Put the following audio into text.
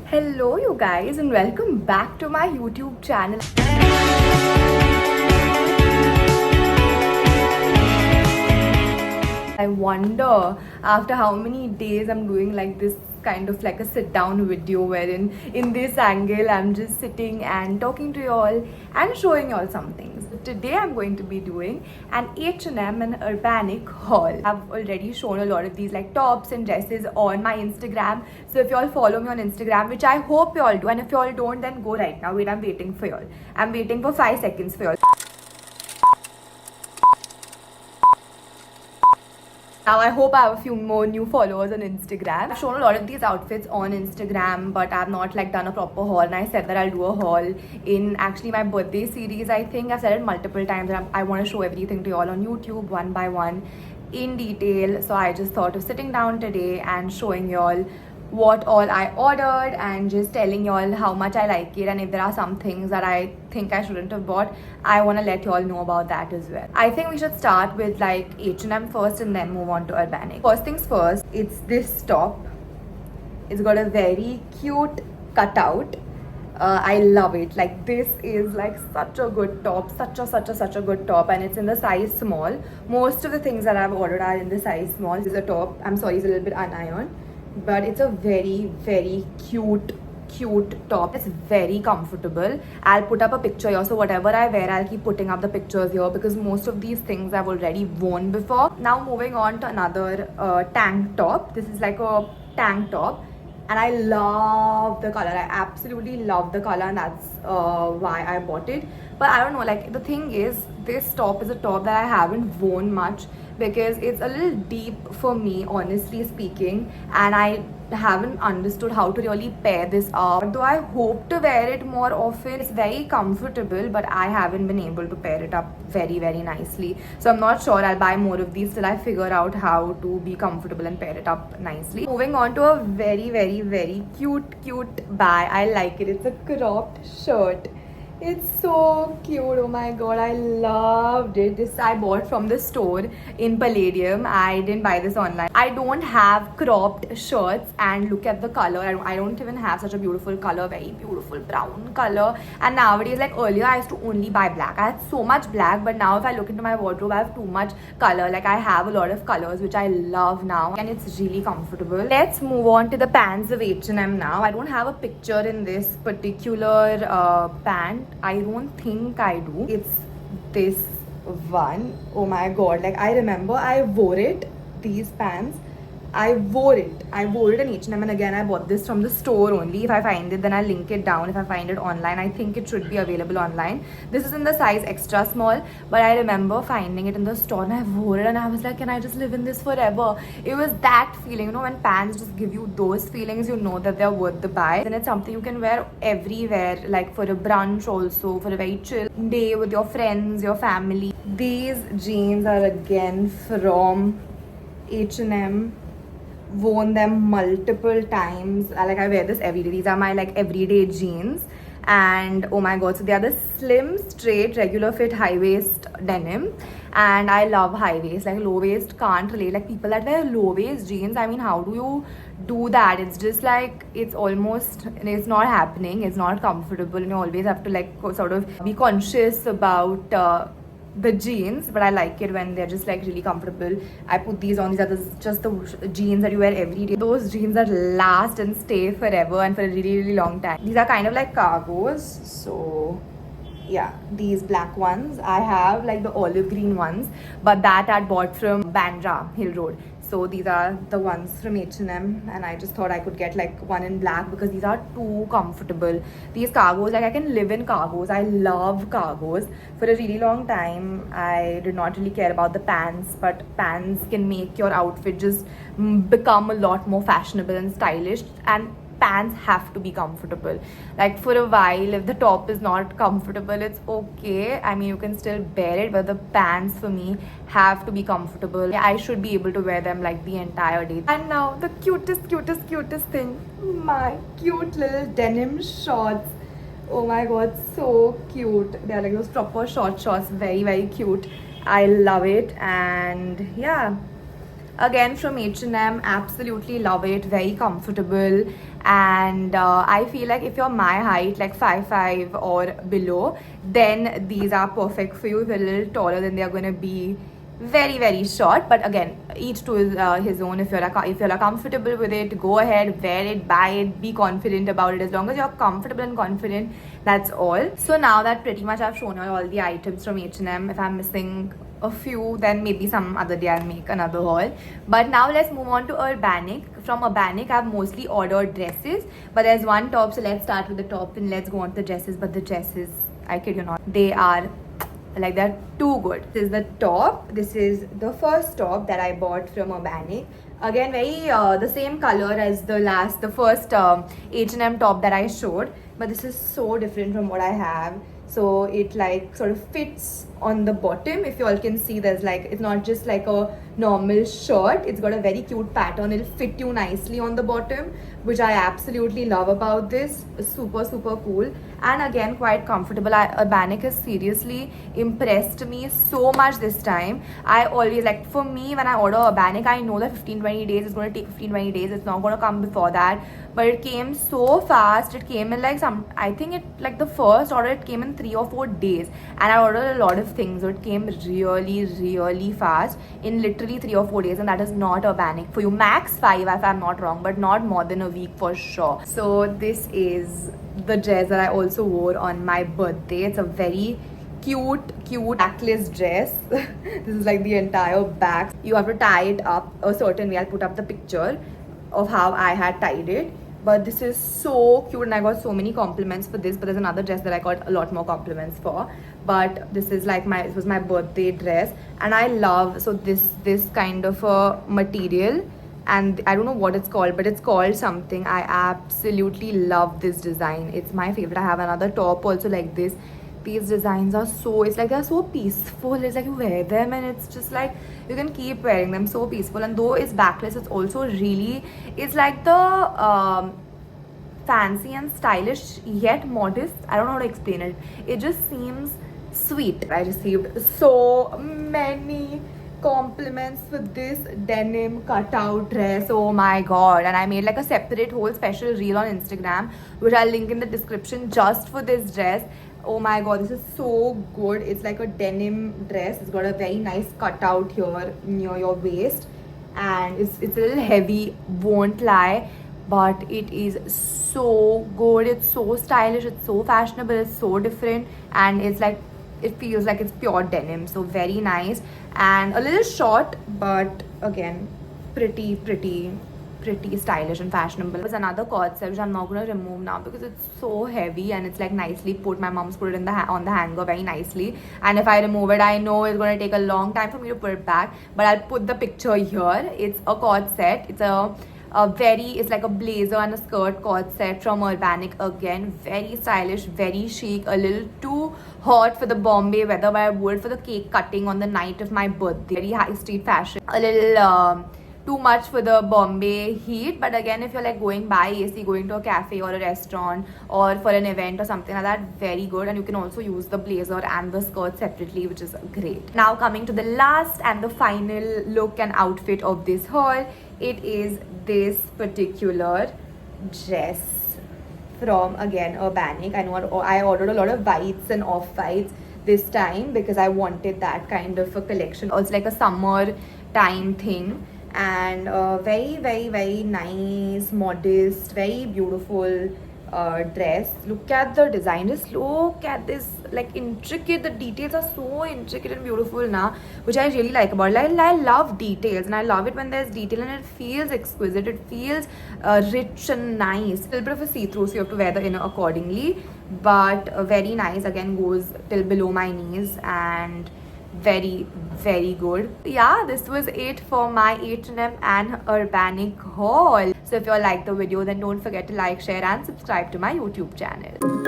Hello you guys and welcome back to my YouTube channel. I wonder after how many days I'm doing like this kind of like a sit down video wherein in this angle I'm just sitting and talking to you all and showing you all some things. Today I'm going to be doing an H&M and Urbanic haul. I've already shown a lot of these like tops and dresses on my Instagram. So if you all follow me on Instagram, which I hope you all do, and if you all don't, then go right now. Wait, I'm waiting for you all. I'm waiting for 5 seconds for you all. Now I hope I have a few more new followers on Instagram. I've shown a lot of these outfits on Instagram, but I've not like done a proper haul, and I said that I'll do a haul in actually my birthday series. I think I've said it multiple times and I want to show everything to you all on YouTube one by one in detail. So I just thought of sitting down today and showing you all what all I ordered and just telling you all how much I like it, and if there are some things that I think I shouldn't have bought, I want to let you all know about that as well. I think we should start with like H&M first and then move on to Urbanic. First things first, it's this top. It's got a very cute cutout. I love it. Like this is like such a good top, such a good top, and it's in the size small. Most of the things that I've ordered are in the size small. This is a top. I'm sorry, it's a little bit unironed, but it's a very cute top. It's very comfortable. I'll put up a picture here, so whatever I wear I'll keep putting up the pictures here because most of these things I've already worn before. Now moving on to another tank top. This is like a tank top and I love the color. I absolutely love the color, and that's why I bought it. But I don't know, like the thing is, this top is a top that I haven't worn much because it's a little deep for me, honestly speaking, and I haven't understood how to really pair this up. Though I hope to wear it more often, it's very comfortable, but I haven't been able to pair it up very nicely. So I'm not sure I'll buy more of these till I figure out how to be comfortable and pair it up nicely. Moving on to a very cute buy. I like it. It's a cropped shirt. It's so cute. Oh my god, I loved it. This I bought from the store in Palladium. I didn't buy this online. I don't have cropped shirts, and look at the color. I don't even have such a beautiful color, very beautiful brown color. And nowadays, like earlier I used to only buy black. I had so much black, but now if I look into my wardrobe, I have too much color. Like I have a lot of colors which I love now, and it's really comfortable. Let's move on to the pants of H&M now. I don't have a picture in this particular pant. I don't think I do. It's this one. Oh my god, like I remember I wore it, these pants. I wore it in H&M, and again I bought this from the store only. If I find it, then I'll link it down. If I find it online, I think it should be available online. This is in the size extra small, but I remember finding it in the store and I wore it and I was like, can I just live in this forever? It was that feeling, you know, when pants just give you those feelings, you know that they're worth the buy. And it's something you can wear everywhere, like for a brunch also, for a very chill day with your friends, your family. These jeans are again from H&M. Worn them multiple times. Like I wear this every day. These are my like everyday jeans, and oh my god, so they are the slim straight regular fit high waist denim, and I love high waist. Like low waist can't relate. Like people that wear low waist jeans, I mean, how do you do that? It's just like it's not happening. It's not comfortable, and you always have to like sort of be conscious about the jeans. But I like it when they're just like really comfortable. I put these on. These are just the jeans that you wear every day. Those jeans that last and stay forever and for a really long time. These are kind of like cargos. So yeah, these black ones. I have like the olive green ones, but that I bought from Bandra Hill Road. So these are the ones from H&M, and I just thought I could get like one in black because these are too comfortable. These cargos, like I can live in cargos. I love cargos. For a really long time, I did not really care about the pants, but pants can make your outfit just become a lot more fashionable and stylish, and pants have to be comfortable. Like for a while, if the top is not comfortable, it's okay. I mean, you can still bear it, but the pants for me have to be comfortable. I should be able to wear them like the entire day. And now the cutest thing, my cute little denim shorts. Oh my god, so cute. They are like those proper shorts, very cute. I love it. And yeah, again from H&M, absolutely love it, very comfortable. and I feel like if you're my height, like 5'5" or below, then these are perfect for you. If you're a little taller, then they're gonna be very short. But again, each to his own. If you're comfortable with it, go ahead, wear it, buy it, be confident about it. As long as you're comfortable and confident, that's all. So now that pretty much I've shown you all the items from H&M, if I'm missing a few, then maybe some other day I'll make another haul. But now let's move on to Urbanic. From Urbanic, I've mostly ordered dresses, but there's one top, so let's start with the top and let's go on to the dresses. But the dresses, I kid you not, they are like, they're too good. This is the top. This is the first top that I bought from Urbanic. Again, very the same color as the first H&M top that I showed, but this is so different from what I have. So it like sort of fits on the bottom. If you all can see, there's like, it's not just like a normal shirt, it's got a very cute pattern. It'll fit you nicely on the bottom, which I absolutely love about this. Super cool, and again quite comfortable. Urbanic has seriously impressed me so much this time. I always, like, for me, when I order Urbanic, I know that 15-20 days, it's going to take 15-20 days, it's not going to come before that. But it came so fast. It came in like I think it, like, the first order, it came in 3 or 4 days, and I ordered a lot of things, so it came really fast, in literally 3 or 4 days. And that is not Urbanic for you. Max 5 if I'm not wrong, but not more than a week for sure. So this is the dress that I also wore on my birthday. It's a very cute backless dress. This is like the entire back. You have to tie it up a certain way. I'll put up the picture of how I had tied it. But this is so cute, and I got so many compliments for this. But there's another dress that I got a lot more compliments for. But this is like it was my birthday dress, and I love, so this kind of a material, and I don't know what it's called, but it's called something. I absolutely love this design. It's my favorite. I have another top also like this. These designs are so, it's like they're so peaceful. It's like you wear them and it's just like you can keep wearing them, so peaceful. And though it's backless, it's also really, it's like the fancy and stylish yet modest. I don't know how to explain it. It just seems sweet. I received so many compliments for this denim cutout dress. Oh my god. And I made like a separate whole special reel on Instagram, which I'll link in the description, just for this dress. Oh my god, this is so good. It's like a denim dress. It's got a very nice cutout here near your waist, and it's a little heavy, won't lie, but it is so good. It's so stylish, it's so fashionable, it's so different, and it's like, it feels like it's pure denim. So very nice, and a little short, but again pretty stylish and fashionable. There's another cord set which I'm not going to remove now because it's so heavy, and it's like nicely put. My mom's put it in on the hanger very nicely, and if I remove it, I know it's going to take a long time for me to put it back, but I'll put the picture here. It's a cord set. It's it's like a blazer and a skirt cord set from Urbanic. Again, very stylish, very chic, a little too hot for the Bombay weather, but I wore it for the cake cutting on the night of my birthday. Very high street fashion, a little too much for the Bombay heat. But again, if you're like going by AC, going to a cafe or a restaurant or for an event or something like that, very good. And you can also use the blazer and the skirt separately, which is great. Now coming to the last and the final look and outfit of this haul, it is this particular dress from, again, Urbanic. I know I ordered a lot of whites and off-whites this time because I wanted that kind of a collection. It's like a summer time thing, and very nice, modest, very beautiful dress. Look at the design, just look at this, like, intricate. The details are so intricate and beautiful now, which I really like about it. I love details, and I love it when there's detail and it feels exquisite. It feels rich and nice. A little bit of a see-through, so you have to wear the inner accordingly, but very nice. Again, goes till below my knees, and very good. Yeah, this was it for my H&M and Urbanic haul. So if you all like the video, then don't forget to like, share and subscribe to my YouTube channel.